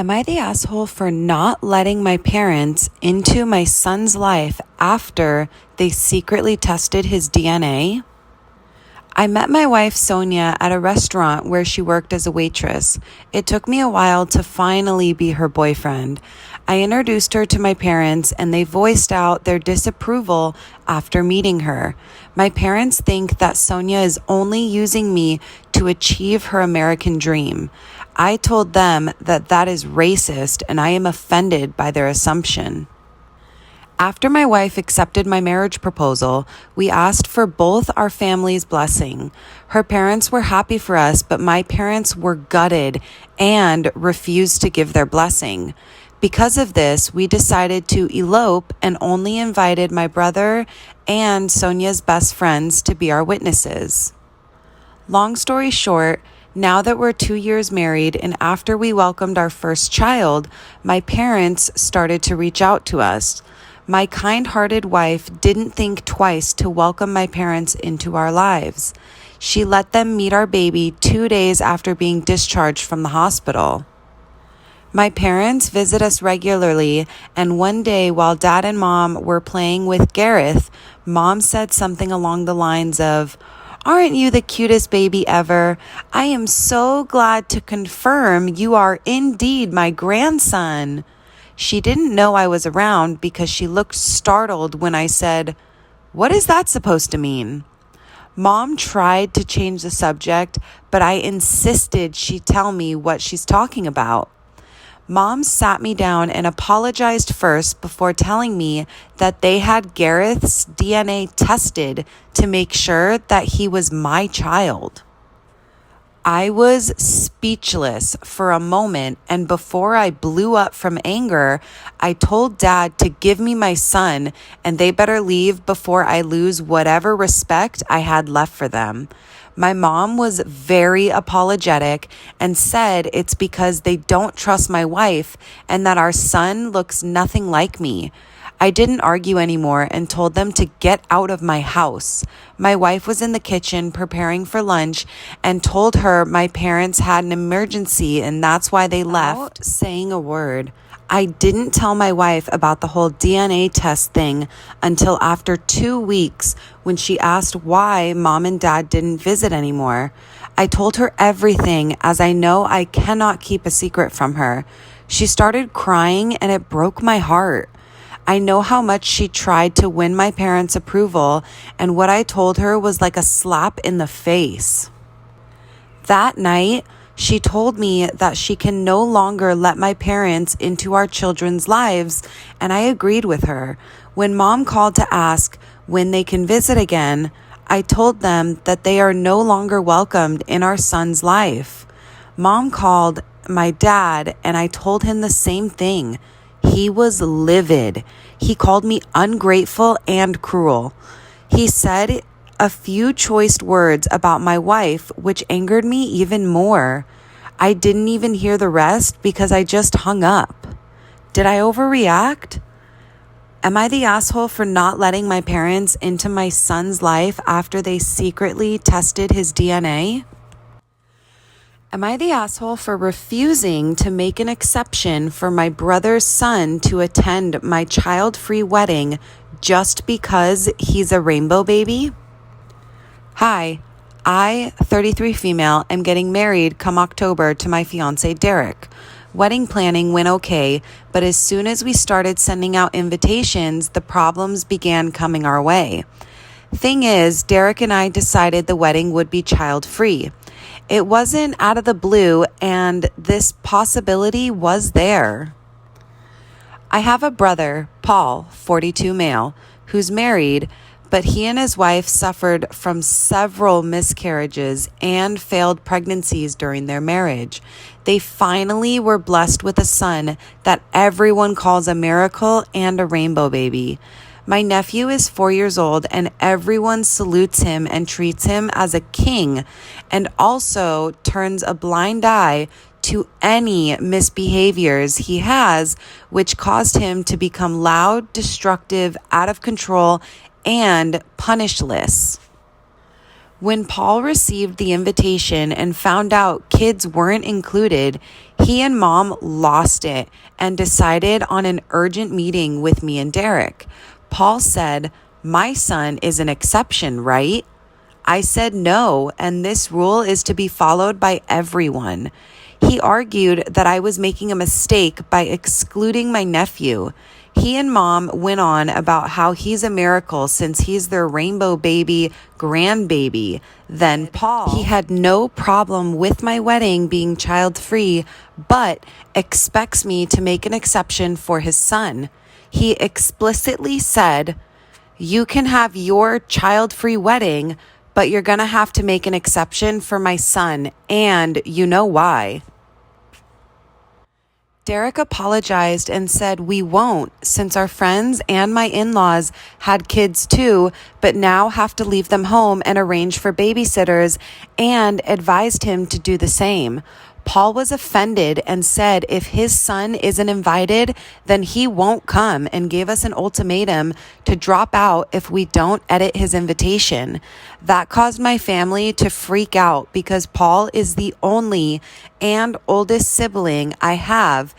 Am I the asshole for not letting my parents into my son's life after they secretly tested his DNA? I met my wife Sonia at a restaurant where she worked as a waitress. It took me a while to finally be her boyfriend. I introduced her to my parents and they voiced out their disapproval after meeting her. My parents think that Sonia is only using me to achieve her American dream. I told them that that is racist and I am offended by their assumption. After my wife accepted my marriage proposal, we asked for both our families' blessing. Her parents were happy for us, but my parents were gutted and refused to give their blessing. Because of this, we decided to elope and only invited my brother and Sonia's best friends to be our witnesses. Long story short, now that we're 2 years married and after we welcomed our first child, my parents started to reach out to us. My kind-hearted wife didn't think twice to welcome my parents into our lives. She let them meet our baby 2 days after being discharged from the hospital. My parents visit us regularly, and one day while Dad and Mom were playing with Gareth, Mom said something along the lines of, "Aren't you the cutest baby ever? I am so glad to confirm you are indeed my grandson." She didn't know I was around because she looked startled when I said, "What is that supposed to mean?" Mom tried to change the subject, but I insisted she tell me what she's talking about. Mom sat me down and apologized first before telling me that they had Gareth's DNA tested to make sure that he was my child. I was speechless for a moment, and before I blew up from anger, I told Dad to give me my son and they better leave before I lose whatever respect I had left for them. My mom was very apologetic and said it's because they don't trust my wife and that our son looks nothing like me. I didn't argue anymore and told them to get out of my house. My wife was in the kitchen preparing for lunch and told her my parents had an emergency and that's why they left. Without saying a word, I didn't tell my wife about the whole DNA test thing until after 2 weeks when she asked why Mom and Dad didn't visit anymore. I told her everything as I know I cannot keep a secret from her. She started crying and it broke my heart. I know how much she tried to win my parents' approval, and what I told her was like a slap in the face. That night, she told me that she can no longer let my parents into our children's lives, and I agreed with her. When Mom called to ask when they can visit again, I told them that they are no longer welcomed in our son's life. Mom called my dad, and I told him the same thing. He was livid. He called me ungrateful and cruel. He said a few choice words about my wife, which angered me even more. I didn't even hear the rest because I just hung up. Did I overreact? Am I the asshole for not letting my parents into my son's life after they secretly tested his DNA? Am I the asshole for refusing to make an exception for my brother's son to attend my child-free wedding just because he's a rainbow baby? Hi, I, 33 female, am getting married come October to my fiance Derek. Wedding planning went okay, but as soon as we started sending out invitations, the problems began coming our way. Thing is, Derek and I decided the wedding would be child-free. It wasn't out of the blue, and this possibility was there. I have a brother, Paul, 42 male, who's married, but he and his wife suffered from several miscarriages and failed pregnancies during their marriage. They finally were blessed with a son that everyone calls a miracle and a rainbow baby. My nephew is 4 years old and everyone salutes him and treats him as a king and also turns a blind eye to any misbehaviors he has, which caused him to become loud, destructive, out of control, and punishless. When Paul received the invitation and found out kids weren't included, he and Mom lost it and decided on an urgent meeting with me and Derek. Paul said, "My son is an exception, right?" I said no, and this rule is to be followed by everyone. He argued that I was making a mistake by excluding my nephew. He and Mom went on about how he's a miracle since he's their rainbow baby grandbaby. Then Paul, he had no problem with my wedding being child-free, but expects me to make an exception for his son. He explicitly said, "You can have your child-free wedding, but you're going to have to make an exception for my son, and you know why." Derek apologized and said we won't, since our friends and my in-laws had kids too, but now have to leave them home and arrange for babysitters, and advised him to do the same. Paul was offended and said if his son isn't invited, then he won't come, and gave us an ultimatum to drop out if we don't edit his invitation. That caused my family to freak out because Paul is the only and oldest sibling I have,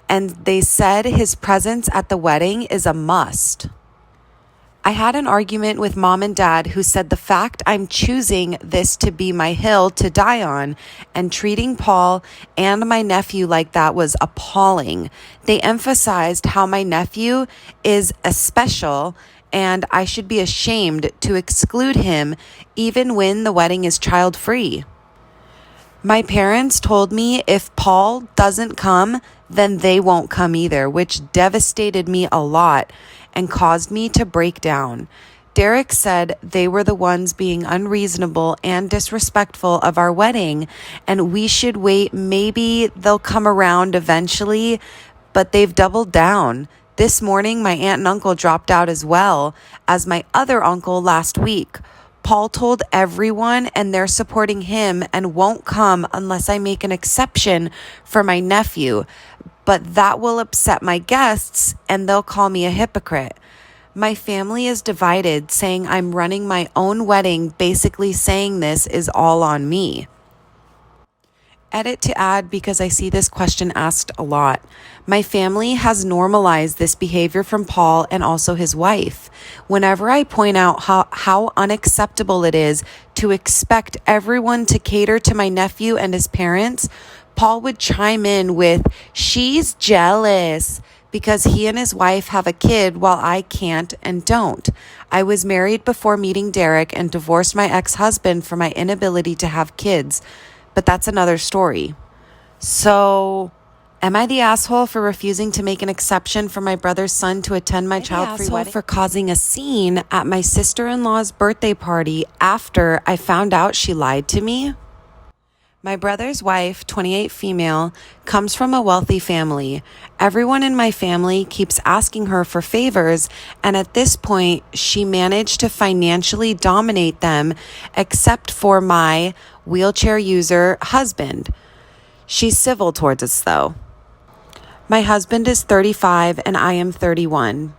and they said his presence at the wedding is a must. I had an argument with Mom and Dad who said the fact I'm choosing this to be my hill to die on and treating Paul and my nephew like that was appalling. They emphasized how my nephew is a special and I should be ashamed to exclude him even when the wedding is child-free. My parents told me if Paul doesn't come, then they won't come either, which devastated me a lot and caused me to break down. Derek said they were the ones being unreasonable and disrespectful of our wedding, and we should wait. Maybe they'll come around eventually, but they've doubled down. This morning, my aunt and uncle dropped out as well as my other uncle last week. Paul told everyone, and they're supporting him and won't come unless I make an exception for my nephew. But that will upset my guests and they'll call me a hypocrite. My family is divided, saying I'm running my own wedding, basically saying this is all on me. Edit to add because I see this question asked a lot. My family has normalized this behavior from Paul and also his wife. Whenever I point out how unacceptable it is to expect everyone to cater to my nephew and his parents, Paul would chime in with, "She's jealous," because he and his wife have a kid while I can't and don't. I was married before meeting Derek and divorced my ex-husband for my inability to have kids, but that's another story. So, am I the asshole for refusing to make an exception for my brother's son to attend my child-free wedding? For causing a scene at my sister-in-law's birthday party after I found out she lied to me? My brother's wife, 28 female, comes from a wealthy family. Everyone in my family keeps asking her for favors, and at this point, she managed to financially dominate them, except for my wheelchair user husband. She's civil towards us, though. My husband is 35 and I am 31.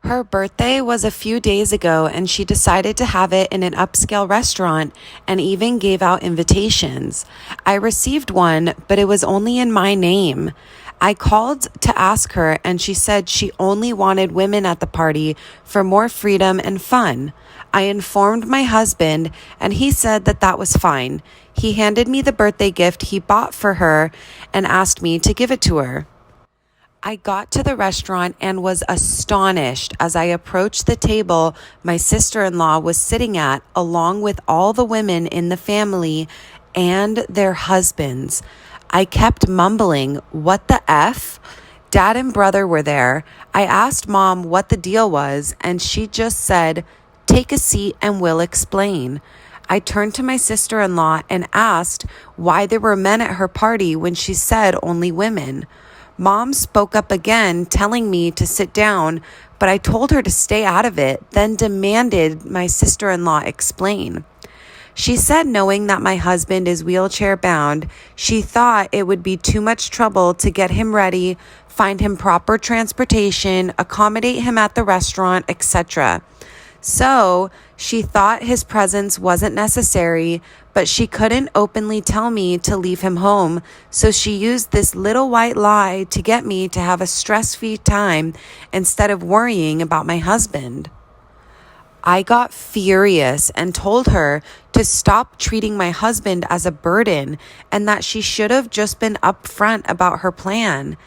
Her birthday was a few days ago, and she decided to have it in an upscale restaurant and even gave out invitations. I received one, but it was only in my name. I called to ask her, and she said she only wanted women at the party for more freedom and fun. I informed my husband, and he said that was fine. He handed me the birthday gift he bought for her and asked me to give it to her. I got to the restaurant and was astonished as I approached the table my sister-in-law was sitting at, along with all the women in the family and their husbands. I kept mumbling, "What the F?" Dad and brother were there. I asked Mom what the deal was, and she just said, "Take a seat and we'll explain." I turned to my sister-in-law and asked why there were men at her party when she said only women. Mom spoke up again, telling me to sit down, but I told her to stay out of it, then demanded my sister-in-law explain. She said knowing that my husband is wheelchair bound, she thought it would be too much trouble to get him ready, find him proper transportation, accommodate him at the restaurant, etc. So she thought his presence wasn't necessary, but she couldn't openly tell me to leave him home. So she used this little white lie to get me to have a stress-free time instead of worrying about my husband. I got furious and told her to stop treating my husband as a burden and that she should have just been upfront about her plan.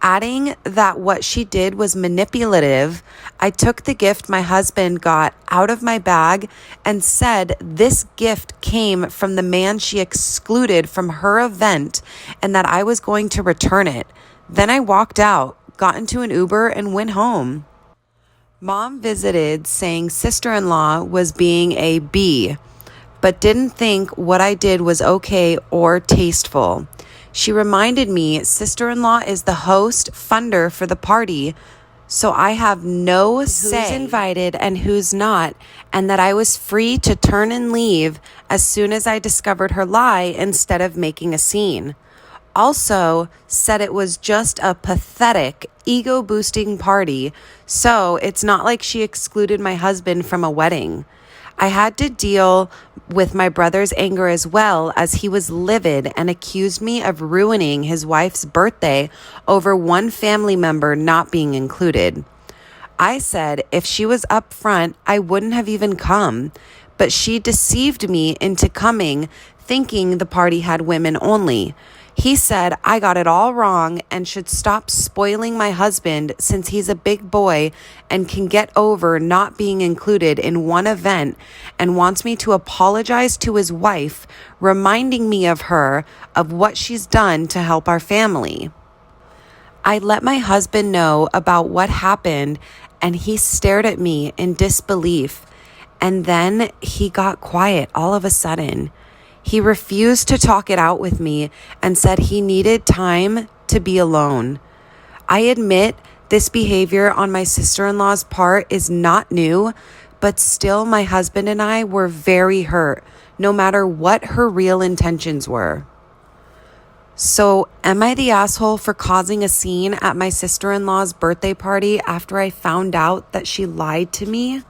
Adding that what she did was manipulative, I took the gift my husband got out of my bag and said this gift came from the man she excluded from her event and that I was going to return it. Then I walked out, got into an Uber, and went home. Mom visited saying sister-in-law was being a B, but didn't think what I did was okay or tasteful. She reminded me sister-in-law is the host funder for the party, so I have no say who's invited and who's not, and that I was free to turn and leave as soon as I discovered her lie instead of making a scene. Also said it was just a pathetic, ego-boosting party, so it's not like she excluded my husband from a wedding. I had to deal with my brother's anger as well, as he was livid and accused me of ruining his wife's birthday over one family member not being included. I said if she was up front, I wouldn't have even come, but she deceived me into coming, thinking the party had women only. He said I got it all wrong and should stop spoiling my husband since he's a big boy and can get over not being included in one event, and wants me to apologize to his wife, reminding me of her, of what she's done to help our family. I let my husband know about what happened, and he stared at me in disbelief. And then he got quiet all of a sudden. He refused to talk it out with me and said he needed time to be alone. I admit this behavior on my sister-in-law's part is not new, but still my husband and I were very hurt, no matter what her real intentions were. So, am I the asshole for causing a scene at my sister-in-law's birthday party after I found out that she lied to me?